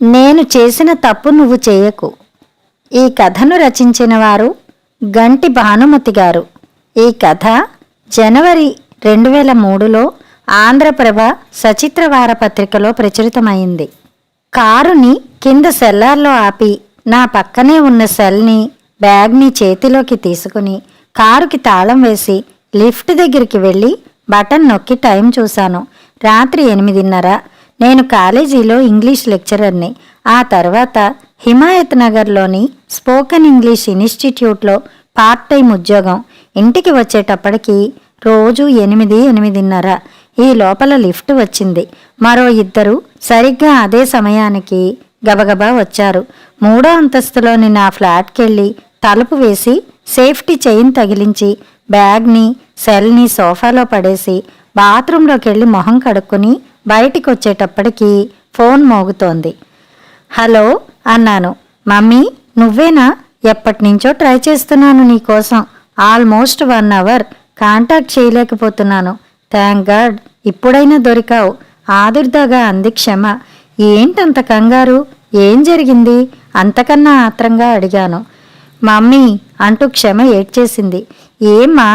నేను చేసిన తప్పు నువ్వు చేయకు. ఈ కథను రచించిన వారు గంటి భానుమతి గారు. ఈ కథ జనవరి 2003లో ఆంధ్రప్రభ సచిత్ర వారపత్రికలో ప్రచురితమైంది. కారుని కింద సెల్లార్లో ఆపి నా పక్కనే ఉన్న సెల్ని బ్యాగ్ని చేతిలోకి తీసుకుని కారుకి తాళం వేసి లిఫ్ట్ దగ్గరికి వెళ్ళి బటన్ నొక్కి టైం చూశాను. రాత్రి 8:30. నేను కాలేజీలో ఇంగ్లీష్ లెక్చరర్ని. ఆ తర్వాత హిమాయత్ నగర్లోని స్పోకెన్ ఇంగ్లీష్ ఇన్స్టిట్యూట్లో పార్ట్ టైం ఉద్యోగం. ఇంటికి వచ్చేటప్పటికి రోజు 8-8:30. ఈ లోపల లిఫ్ట్ వచ్చింది. మరో 2 సరిగ్గా అదే సమయానికి గబగబా వచ్చారు. 3వ అంతస్తులోని నా ఫ్లాట్కెళ్ళి తలుపు వేసి సేఫ్టీ చైన్ తగిలించి బ్యాగ్ని సెల్ని సోఫాలో పడేసి బాత్రూంలోకి వెళ్ళి మొహం కడుక్కుని బయటికి వచ్చేటప్పటికి ఫోన్ మోగుతోంది. హలో అన్నాను. మమ్మీ నువ్వేనా? ఎప్పటినుంచో ట్రై చేస్తున్నాను నీకోసం. ఆల్మోస్ట్ 1 అవర్ కాంటాక్ట్ చేయలేకపోతున్నాను. థ్యాంక్ గాడ్ ఇప్పుడైనా దొరికావు. ఆదుర్దాగా అంది క్షమ. ఏంటంత కంగారు? ఏం జరిగింది? అంతకన్నా ఆత్రంగా అడిగాను. మమ్మీ అంటూ క్షమ ఏడ్చేసింది. ఏమ్మా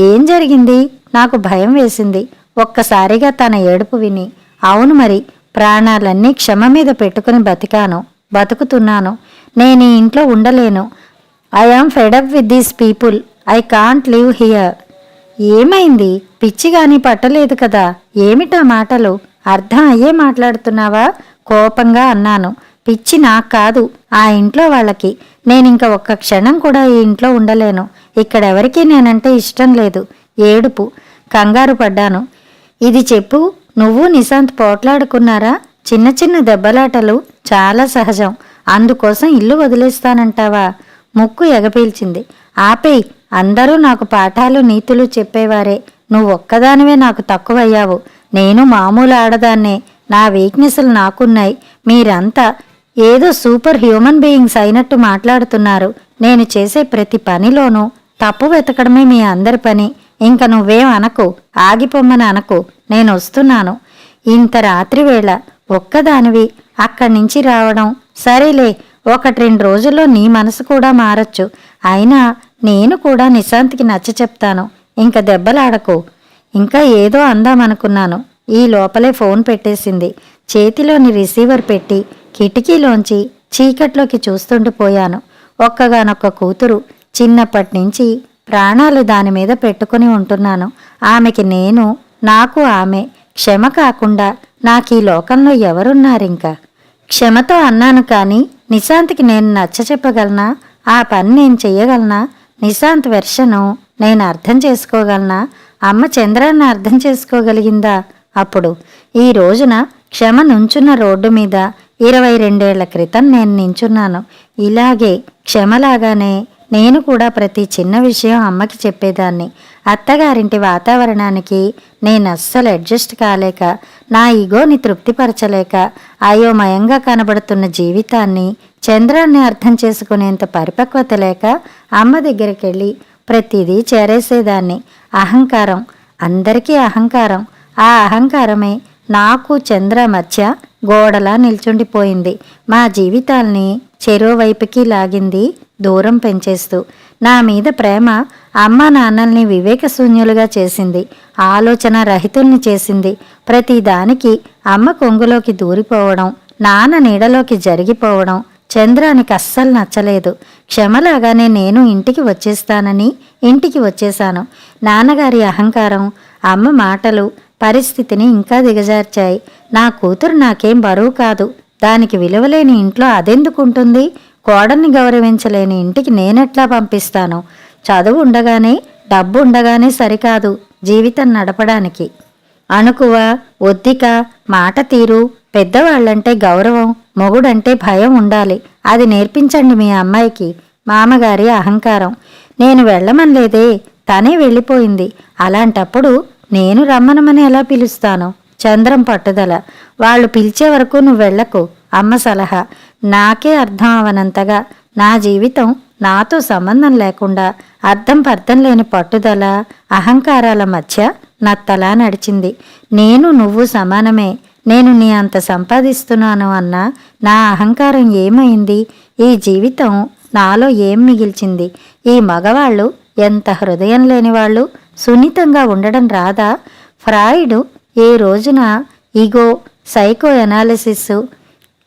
ఏం జరిగింది? నాకు భయం వేసింది ఒక్కసారిగా తన ఏడుపు విని. అవును మరి, ప్రాణాలన్నీ క్షమ మీద పెట్టుకుని బతుకుతున్నాను. నేను ఈ ఇంట్లో ఉండలేను. I am fed up with these people. I can't live here. ఏమైంది? పిచ్చిగాని పట్టలేదు కదా? ఏమిటా మాటలు? అర్థం అయ్యే మాట్లాడుతున్నావా? కోపంగా అన్నాను. పిచ్చి నాకు కాదు, ఆ ఇంట్లో వాళ్ళకి. నేనింక ఒక్క క్షణం కూడా ఈ ఇంట్లో ఉండలేను. ఇక్కడెవరికీ నేనంటే ఇష్టం లేదు. ఏడుపు. కంగారు పడ్డాను. ఇది చెప్పు, నువ్వు నిశాంత్ పోట్లాడుకున్నారా? చిన్న చిన్న దెబ్బలాటలు చాలా సహజం. అందుకోసం ఇల్లు వదిలేస్తానంటావా? ముక్కు ఎగపీల్చింది. ఆపేయ్. అందరూ నాకు పాఠాలు నీతులు చెప్పేవారే. నువ్వొక్కదానివే నాకు తక్కువయ్యావు. నేను మామూలు ఆడదాన్నే. నా వీక్నెస్లు నాకున్నాయి. మీరంతా ఏదో సూపర్ హ్యూమన్ బీయింగ్స్ అయినట్టు మాట్లాడుతున్నారు. నేను చేసే ప్రతి పనిలోనూ తప్పు వెతకడమే మీ అందరి పని. ఇంక నువ్వేం అనకు, ఆగిపోమ్మని అనకు. నేను వస్తున్నాను. ఇంత రాత్రి వేళ ఒక్కదానివి అక్కడి నుంచి రావడం సరేలే. 1-2 రోజుల్లో నీ మనసు కూడా మారచ్చు. అయినా నేను కూడా నిశాంత్కి నచ్చ చెప్తాను. ఇంక దెబ్బలాడకు. ఇంకా ఏదో అందామనుకున్నాను. ఈ లోపలే ఫోన్ పెట్టేసింది. చేతిలోని రిసీవర్ పెట్టి కిటికీలోంచి చీకట్లోకి చూస్తుండిపోయాను. ఒక్కగానొక్క కూతురు. చిన్నప్పటి నుంచి ప్రాణాలు దాని మీద పెట్టుకుని ఉంటున్నాను. ఆమెకి నేను, నాకు ఆమె. క్షమ కాకుండా నాకు ఈ లోకంలో ఎవరున్నారింకా? క్షమతో అన్నాను కానీ నిశాంత్కి నేను నచ్చ చెప్పగలనా? ఆ పని నేను చెయ్యగలనా? నిశాంత్ వెర్షను నేను అర్థం చేసుకోగలనా? అమ్మ చంద్రాన్ని అర్థం చేసుకోగలిగిందా? అప్పుడు ఈ రోజున క్షమ నుంచున్న రోడ్డు మీద 22 ఏళ్ల క్రితం నేను నించున్నాను. ఇలాగే క్షమలాగానే నేను కూడా ప్రతి చిన్న విషయం అమ్మకి చెప్పేదాన్ని. అత్తగారింటి వాతావరణానికి నేను అస్సలు అడ్జస్ట్ కాలేక, నా ఈగోని తృప్తిపరచలేక, అయోమయంగా కనబడుతున్న జీవితాన్ని, చంద్రాన్ని అర్థం చేసుకునేంత పరిపక్వత లేక అమ్మ దగ్గరికి వెళ్ళి ప్రతిదీ చేరేసేదాన్ని. అహంకారం, అందరికీ అహంకారం. ఆ అహంకారమే నాకు చంద్ర మధ్య గోడలా నిల్చుండిపోయింది. మా జీవితాల్ని చెరోవైపుకి లాగింది, దూరం పెంచేస్తూ. నా మీద ప్రేమ అమ్మ నాన్నల్ని వివేకశూన్యులుగా చేసింది, ఆలోచన రహితుల్ని చేసింది. ప్రతిదానికి అమ్మ కొంగులోకి దూరిపోవడం, నాన్న నీడలోకి జరిగిపోవడం చంద్రానికి అస్సలు నచ్చలేదు. క్షమలాగానే నేను ఇంటికి వచ్చేస్తానని ఇంటికి వచ్చేశాను. నాన్నగారి అహంకారం, అమ్మ మాటలు పరిస్థితిని ఇంకా దిగజార్చాయి. నా కూతురు నాకేం బరువు కాదు. దానికి విలువలేని ఇంట్లో అదెందుకుంటుంది? కోడల్ని గౌరవించలేని ఇంటికి నేనెట్లా పంపిస్తాను? చదువు ఉండగానే, డబ్బు ఉండగానే సరికాదు జీవితం నడపడానికి. అణుకువ, ఒద్దిక, మాట తీరు, పెద్దవాళ్లంటే గౌరవం, మొగుడంటే భయం ఉండాలి. అది నేర్పించండి మీ అమ్మాయికి. మామగారి అహంకారం. నేను వెళ్ళమనలేదే, తనే వెళ్ళిపోయింది. అలాంటప్పుడు నేను రమ్మనమని ఎలా పిలుస్తాను? చంద్రం పట్టుదల. వాళ్ళు పిలిచే వరకు నువ్వు వెళ్ళకు. అమ్మ సలహా. నాకే అర్థం అవనంతగా నా జీవితం నాతో సంబంధం లేకుండా అర్థం పర్థం లేని పట్టుదల, అహంకారాల మధ్య నత్తలా నడిచింది. నేను నువ్వు సమానమే, నేను నీ అంత సంపాదిస్తున్నాను అన్న నా అహంకారం ఏమైంది? ఈ జీవితం నాలో ఏం మిగిల్చింది? ఈ మగవాళ్ళు ఎంత హృదయం లేనివాళ్ళు, సున్నితంగా ఉండడం రాదా? ఫ్రాయిడ్ ఏ రోజున ఈగో, సైకో ఎనాలిసిస్,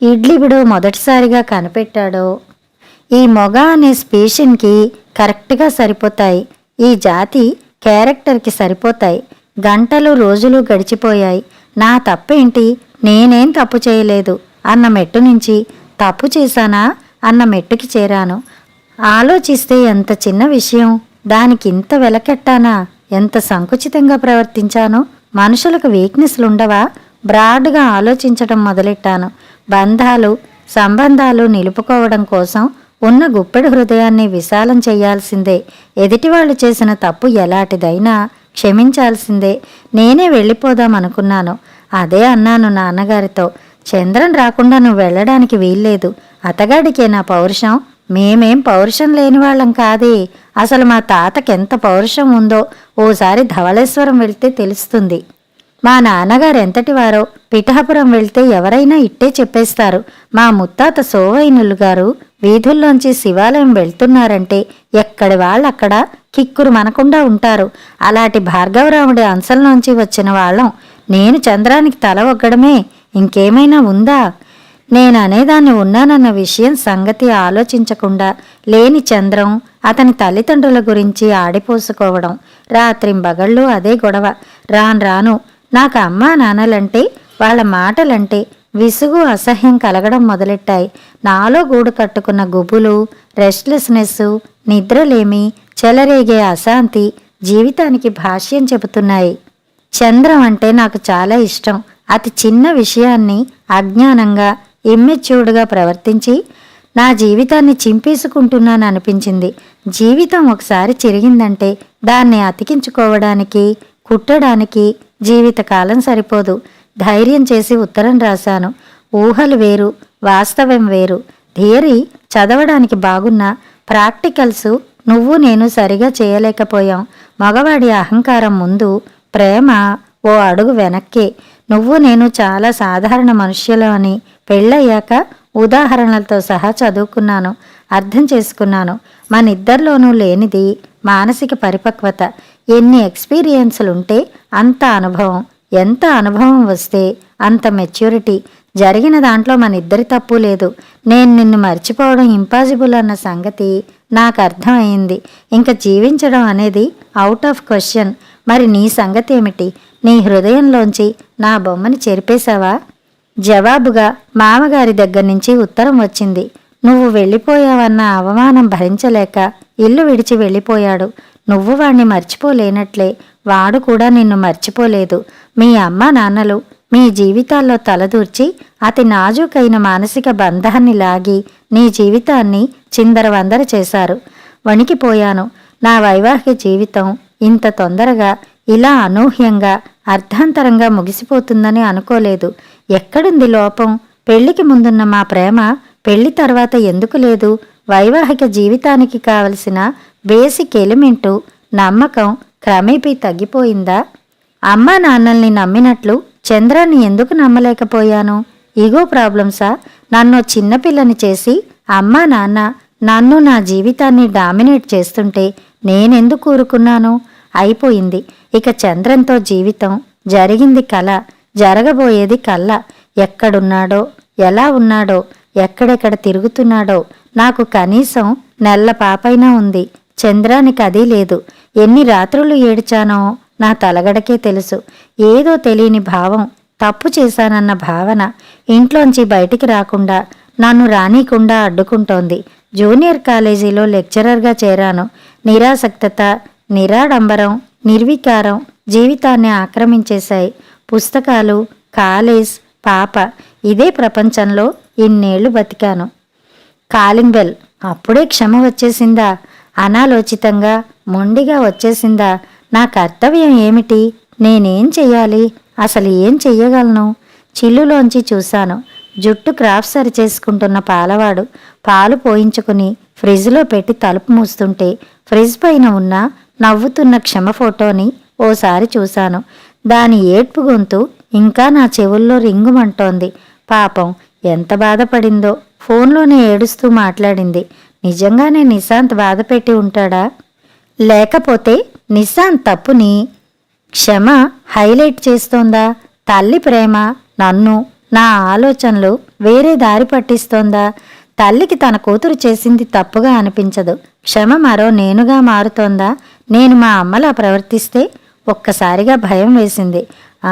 ఇడ్లిబిడో మొదటిసారిగా కనిపెట్టాడో ఈ మొగ అనే స్పీషన్కి కరెక్ట్గా సరిపోతాయి, ఈ జాతి క్యారెక్టర్కి సరిపోతాయి. గంటలు రోజులు గడిచిపోయాయి. నా తప్పేంటి? నేనేం తప్పు చేయలేదు అన్న మెట్టు నుంచి తప్పు చేశానా అన్న మెట్టుకి చేరాను. ఆలోచిస్తే ఎంత చిన్న విషయం, దానికి ఇంత వెలకెట్టానా? ఎంత సంకుచితంగా ప్రవర్తించాను? మనుషులకు వీక్నెస్లుండవా? బ్రాడ్గా ఆలోచించటం మొదలెట్టాను. బంధాలు, సంబంధాలు నిలుపుకోవడం కోసం ఉన్న గుప్పెడు హృదయాన్ని విశాలం చేయాల్సిందే. ఎదుటివాళ్ళు చేసిన తప్పు ఎలాంటిదైనా క్షమించాల్సిందే. నేనే వెళ్ళిపోదామనుకున్నాను. అదే అన్నాను నాన్నగారితో. చంద్రన్ రాకుండా నువ్వు వెళ్ళడానికి వీల్లేదు. అతగాడికే నా పౌరుషం. మేమేం పౌరుషం లేని వాళ్ళం కాదే. అసలు మా తాతకెంత పౌరుషం ఉందో ఓసారి ధవళేశ్వరం వెళ్తే తెలుస్తుంది. మా నాన్నగారు ఎంతటివారో పిఠాపురం వెళ్తే ఎవరైనా ఇట్టే చెప్పేస్తారు. మా ముత్తాత సోవైనులు గారు వీధుల్లోంచి శివాలయం వెళ్తున్నారంటే ఎక్కడి వాళ్ళక్కడ కిక్కురు మనకుండా ఉంటారు. అలాంటి భార్గవరాముడి అంశంలోంచి వచ్చిన వాళ్ళం. నేను చంద్రానికి తల ఒగ్గడమే, ఇంకేమైనా ఉందా? నేననేదాన్ని ఉన్నానన్న విషయం సంగతి ఆలోచించకుండా లేని చంద్రం అతని తల్లిదండ్రుల గురించి ఆడిపోసుకోవడం. రాత్రింబగళ్ళు అదే గొడవ. రాను నాకు అమ్మా నాన్నలంటే, వాళ్ళ మాటలంటే విసుగు, అసహ్యం కలగడం మొదలెట్టాయి. నాలో గూడు కట్టుకున్న గుబులు, రెస్ట్లెస్నెస్, నిద్రలేమి, చెలరేగే అశాంతి జీవితానికి భాష్యం చెబుతున్నాయి. చంద్రం అంటే నాకు చాలా ఇష్టం. అతి చిన్న విషయాన్ని అజ్ఞానంగా, ఇమ్మెచ్యూర్డ్గా ప్రవర్తించి నా జీవితాన్ని చింపేసుకుంటున్నాను అనిపించింది. జీవితం ఒకసారి చిరిగిందంటే దాన్ని అతికించుకోవడానికి, కుట్టడానికి జీవితకాలం సరిపోదు. ధైర్యం చేసి ఉత్తరం రాశాను. ఊహలు వేరు, వాస్తవం వేరు. థియరీ చదవడానికి బాగున్నా ప్రాక్టికల్స్ నువ్వు నేను సరిగా చేయలేకపోయాం. మగవాడి అహంకారం ముందు ప్రేమ ఓ అడుగు వెనక్కే. నువ్వు నేను చాలా సాధారణ మనుష్యులు అని పెళ్ళయ్యాక ఉదాహరణలతో సహా చదువుకున్నాను, అర్థం చేసుకున్నాను. మనిద్దరిలోనూ లేనిది మానసిక పరిపక్వత. ఎన్ని ఎక్స్పీరియన్సులుంటే అంత అనుభవం, ఎంత అనుభవం వస్తే అంత మెచ్యూరిటీ. జరిగిన దాంట్లో మనిద్దరి తప్పు లేదు. నేను నిన్ను మర్చిపోవడం ఇంపాసిబుల్ అన్న సంగతి నాకు అర్థమైంది. ఇంకా జీవించడం అనేది అవుట్ ఆఫ్ క్వశ్చన్. మరి నీ సంగతి ఏమిటి? నీ హృదయంలోంచి నా బొమ్మని చెరిపేశావా? జవాబుగా మామగారి దగ్గర నుంచి ఉత్తరం వచ్చింది. నువ్వు వెళ్ళిపోయావన్న అవమానం భరించలేక ఇల్లు విడిచి వెళ్ళిపోయాడు. నువ్వు వాణ్ణి మర్చిపోలేనట్లే వాడు కూడా నిన్ను మర్చిపోలేదు. మీ అమ్మా నాన్నలు మీ జీవితాల్లో తలదూర్చి అతి నాజూకైన మానసిక బంధాన్ని లాగి నీ జీవితాన్ని చిందరవందర చేశారు. వణికిపోయాను. నా వైవాహిక జీవితం ఇంత తొందరగా, ఇలా అనూహ్యంగా, అర్థాంతరంగా ముగిసిపోతుందని అనుకోలేదు. ఎక్కడుంది లోపం? పెళ్లికి ముందున్న మా ప్రేమ పెళ్లి తర్వాత ఎందుకు లేదు? వైవాహిక జీవితానికి కావలసిన బేసిక్ ఎలిమెంటు నమ్మకం క్రమేపీ తగ్గిపోయిందా? అమ్మా నాన్నల్ని నమ్మినట్లు చంద్రాన్ని ఎందుకు నమ్మలేకపోయాను? ఈగో ప్రాబ్లమ్సా? నన్ను చిన్నపిల్లని చేసి అమ్మా నాన్న నన్ను, నా జీవితాన్ని డామినేట్ చేస్తుంటే నేనెందుకు ఊరుకున్నాను? అయిపోయింది. ఇక చంద్రంతో జీవితం. జరిగింది కల, జరగబోయేది కల్ల. ఎక్కడున్నాడో, ఎలా ఉన్నాడో, ఎక్కడెక్కడ తిరుగుతున్నాడో నాకు కనీసం నెల్ల పాపైనా ఉంది. చంద్రానికి అది లేదు. ఎన్ని రాత్రులు ఏడ్చానో నా తలగడకే తెలుసు. ఏదో తెలియని భావం, తప్పు చేశానన్న భావన ఇంట్లోంచి బయటికి రాకుండా, నన్ను రానీకుండా అడ్డుకుంటోంది. జూనియర్ కాలేజీలో లెక్చరర్గా చేరాను. నిరాసక్తత, నిరాడంబరం, నిర్వికారం జీవితాన్ని ఆక్రమించేశాయి. పుస్తకాలు, కాలేజ్, పాప, ఇదే ప్రపంచంలో ఇన్నేళ్లు బతికాను. Calling bell. అప్పుడే క్షమ వచ్చేసిందా? అనాలోచితంగా, మొండిగా వచ్చేసిందా? నా కర్తవ్యం ఏమిటి? నేనేం చెయ్యాలి? అసలు ఏం చెయ్యగలను? చిల్లులోంచి చూశాను. జుట్టు క్రాఫ్ సరి చేసుకుంటున్న పాలవాడు పాలు పోయించుకుని ఫ్రిడ్జ్లో పెట్టి తలుపు మూస్తుంటే ఫ్రిడ్జ్ పైన ఉన్న నవ్వుతున్న క్షమ ఫోటోని ఓసారి చూశాను. దాని ఏడ్పు గొంతు ఇంకా నా చెవుల్లో రింగుమంటోంది. పాపం ఎంత బాధపడిందో. ఫోన్లోనే ఏడుస్తూ మాట్లాడింది. నిజంగానే నిశాంత్ బాధపెట్టి ఉంటాడా? లేకపోతే నిశాంత్ తప్పుని క్షమ హైలైట్ చేస్తోందా? తల్లి ప్రేమ నన్ను, నా ఆలోచనలు వేరే దారి పట్టిస్తోందా? తల్లికి తన కూతురు చేసింది తప్పుగా అనిపించదు. క్షమ మరో నేనుగా మారుతోందా? నేను మా అమ్మలా ప్రవర్తిస్తే? ఒక్కసారిగా భయం వేసింది.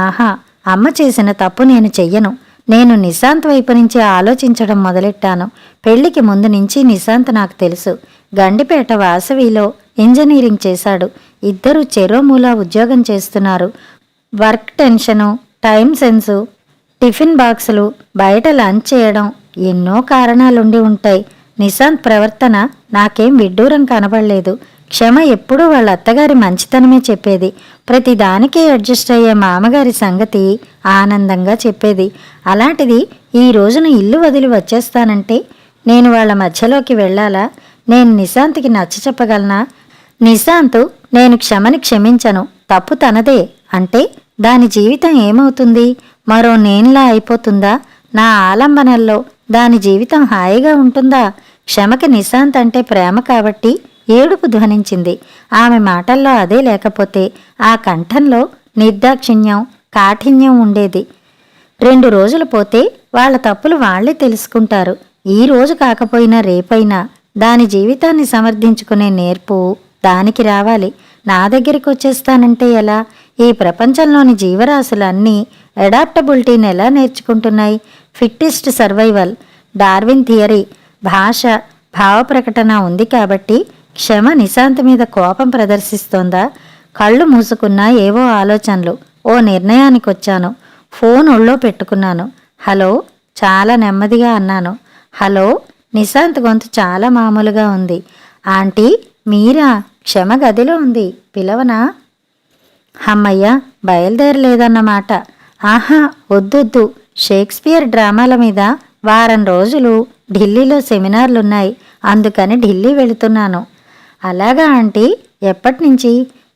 ఆహా, అమ్మ చేసిన తప్పు నేను చెయ్యను. నేను నిశాంత్ వైపు నుంచి ఆలోచించడం మొదలెట్టాను. పెళ్లికి ముందు నుంచి నిశాంత్ నాకు తెలుసు. గండిపేట వాసవిలో ఇంజనీరింగ్ చేశాడు. ఇద్దరూ చెరోమూలా ఉద్యోగం చేస్తున్నారు. Work tension, time sense, tiffin బాక్సులు, బయట లంచ్ చేయడం, ఎన్నో కారణాలుండి ఉంటాయి. నిశాంత్ ప్రవర్తన నాకేం విడ్డూరం కనబడలేదు. క్షమ ఎప్పుడూ వాళ్ళ అత్తగారి మంచితనమే చెప్పేది. ప్రతిదానికే అడ్జస్ట్ అయ్యే మామగారి సంగతి ఆనందంగా చెప్పేది. అలాంటిది ఈ రోజున ఇల్లు వదిలి వచ్చేస్తానంటే నేను వాళ్ళ మధ్యలోకి వెళ్ళాలా? నేను నిశాంత్కి నచ్చ చెప్పగలనా? నిశాంత్ నేను క్షమని క్షమించను, తప్పు తనదే అంటే దాని జీవితం ఏమవుతుంది? మరో నేనులా అయిపోతుందా? నా ఆలంబనల్లో దాని జీవితం హాయిగా ఉంటుందా? క్షమకి నిశాంత్ అంటే ప్రేమ కాబట్టి ఏడుపు ధ్వనించింది. ఆమె మాటల్లో అదే లేకపోతే ఆ కంఠంలో నిర్దాక్షిణ్యం, కాఠిన్యం ఉండేది. 2 రోజులు పోతే వాళ్ళ తప్పులు వాళ్లే తెలుసుకుంటారు. ఈ రోజు కాకపోయినా రేపైనా దాని జీవితాన్ని సమర్థించుకునే నేర్పు దానికి రావాలి. నా దగ్గరికి వచ్చేస్తానంటే ఎలా? ఈ ప్రపంచంలోని జీవరాశులన్నీ అడాప్టబిలిటీని ఎలా నేర్చుకుంటున్నాయి? ఫిట్టెస్ట్ సర్వైవల్, డార్విన్ థియరీ, భాష, భావప్రకటన ఉంది కాబట్టి క్షమ నిశాంత్ మీద కోపం ప్రదర్శిస్తోందా? కళ్ళు మూసుకున్నా ఏవో ఆలోచనలు. ఓ నిర్ణయానికొచ్చాను. ఫోన్ ఒళ్ళో పెట్టుకున్నాను. హలో, చాలా నెమ్మదిగా అన్నాను. హలో. నిశాంత్ గొంతు చాలా మామూలుగా ఉంది. ఆంటీ, మీరా? క్షమ గదిలో ఉంది, పిలవనా? హమ్మయ్య, బయలుదేరలేదన్నమాట. ఆహా, వద్దొద్దు. షేక్స్పియర్ డ్రామాల మీద వారం రోజులు ఢిల్లీలో సెమినార్లున్నాయి. అందుకని ఢిల్లీ వెళుతున్నాను. అలాగా ఆంటీ? ఎప్పటినుంచి?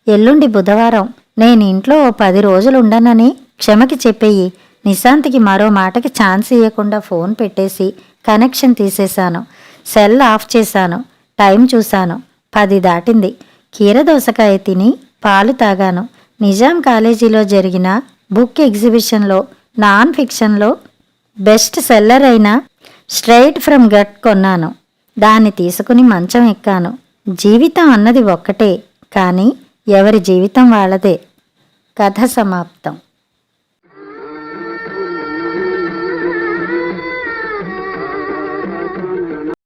ఎల్లుండి బుధవారం. నేను ఇంట్లో 10 రోజులు ఉండనని క్షమకి చెప్పేయి. నిశాంత్కి మరో మాటకి ఛాన్స్ ఇవ్వకుండా ఫోన్ పెట్టేసి కనెక్షన్ తీసేశాను. సెల్ ఆఫ్ చేశాను. టైం చూశాను. 10 దాటింది. కీరదోసకాయ తిని పాలు తాగాను. నిజాం కాలేజీలో జరిగిన బుక్ ఎగ్జిబిషన్లో నాన్ ఫిక్షన్లో బెస్ట్ సెల్లర్ అయిన స్ట్రైట్ ఫ్రమ్ గట్ కొన్నాను. దాన్ని తీసుకుని మంచం ఎక్కాను. జీవితం అన్నది ఒక్కటే, కానీ ఎవరి జీవితం వాళ్ళదే. కథ సమాప్తం.